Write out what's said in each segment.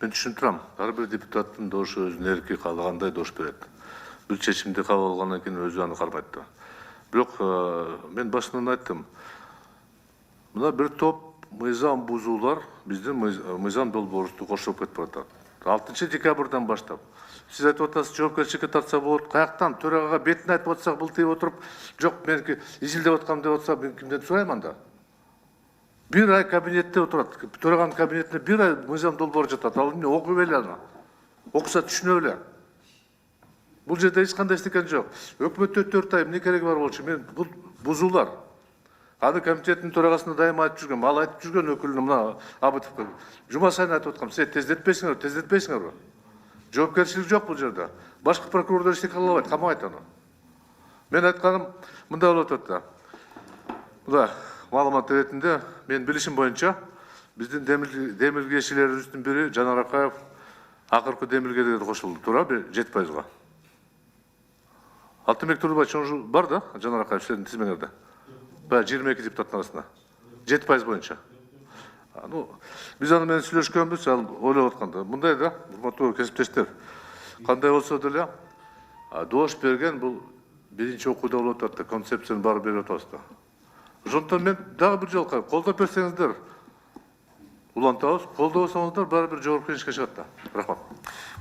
Мен түшүнүп турам. Ар бир депутаттын дошу өзүнүн эрки каалагандай дош берет. Бир чечимди кабыл алгандан кийин өзү аны кармайт да. Бирок мен башынан айттым. Мына бир топ мыйзам бузуулар биздин мыйзам долбоорубузду коршоп кетип баратат. 6-декабрдан баштап. Сиз айтып атасыз, жоопкерчиликке тартса болот. Каяктан төрагага бетин айтып атсак, былтый отуруп, жок меники изилдеп аткам деп атса, мен кимден сурайм анда? Бир ай кабинетте отурат. Төраганын кабинетинде бир ай мыйзам долбоору жатат. Ал эмне окуп эле аны. Окуса түшүнө эле. Бул жерде эч кандай эчтеке жок. Өкмөттө 4 ай эмне кереги бар болчу? Мен бул бузуулар. Аны комитеттин төрагасына дайыма айтып жүргөм. Ал айтып жүргөн өкүлүнө мына Абытовго жума сайын айтып аткам. Сиз тездетпейсиңерби? Жоопкерчилик жок бул жерде. Башкы прокурорлор эчтеке кыла албайт, камабайт аны. Мен айтканым мындай болуп атат да. Мына маалымат иретинде мен билишим боюнча биздин демилгечилерибиздин бири Жанар Акаев акыркы демилгеге кошулду, туура 7%. Алтынбек Турбаевич бар да, Жанар Акаев сиздин тизмеңерде. 22 депутаттын арасында. 7% боюнча. Биз аны менен сүйлөшкөнбүз, ал ойлоп атканда. Мындай да, урматтуу кесиптештер. Кандай болсо деле, дош берген бул биринчи окууда болуп атат да, концепцияны баары берип атабыз да. Ошондон мен дагы бир жолу колдоп берсеңиздер, улантабыз, колдобосоңуздар баары бир жогорку ишке чыгат да. Рахмат.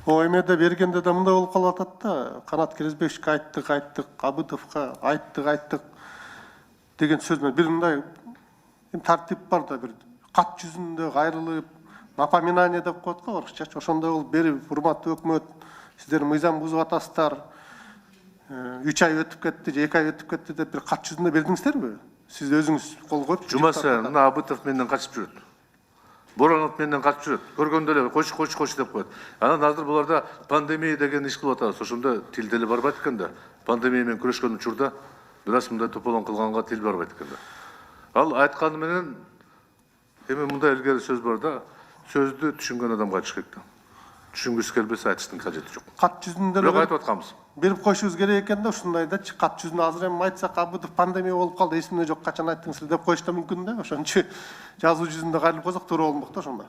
Эмеде бергенде да мындай болуп калып атат да, Канат Керезбековичке айттык, Абытовго айттык деген сөз менен бир мындай тартип бар да, бир кат жүзүндө кайрылып, напоминание деп коет го орусча. Ошондой болуп берип, урматтуу өкмөт, сиздер мыйзам бузуп атасыздар. 3 ай өтүп кетти, же 2 ай өтүп кетти деп бир кат жүзүндө бердиңиздерби? Сиз өзүңүз кол коюп. Жума сайын мына Абытов менден качып жүрөт. Боронов менден качып жүрөт. Көргөндө эле коч деп коет. Анан азыр буларда пандемия деген иш кылып атабыз. Ошондо тил деле барбайт экен да. Пандемия менен күрөшкөн учурда бир аз мындай тополоң кылганга тил барбайт экен да. Ал айтканы менен эми мындай илгери сөз бар да, сөздү түшүнгөн адамга айтыш керек да. Түшүнгүсү келбесе айтыштын кажети жок. Кат жүзүндө эле айтып атканбыз. Берип коюшубуз керек экен да, ушундайдачы. Кат жүзүнө азыр эми айтсак, Абытов пандемия болуп калды, эсимде жок, качан айттыңыз деп коюш да мүмкүн да. Ошон үчүн жазуу жүзүндө кайрылып койсок туура болмок да ошондо.